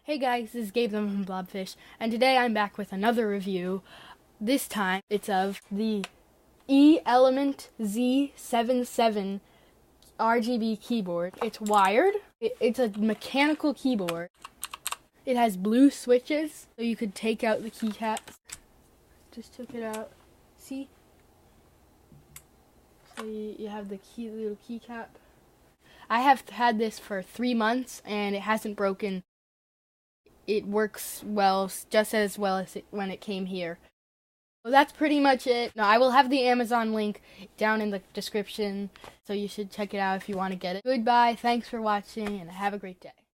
Hey guys, this is Gabe from Blobfish, and today I'm back with another review. This time, it's of the E-Element Z-77 RGB keyboard. It's wired. It's a mechanical keyboard. It has blue switches, so you could take out the keycaps. Just took it out. See? So you have the little keycap. I have had this for 3 months, and it hasn't broken. It works well, just as well as when it came here. So that's pretty much it. Now, I will have the Amazon link down in the description, so you should check it out if you want to get it. Goodbye, thanks for watching, and have a great day.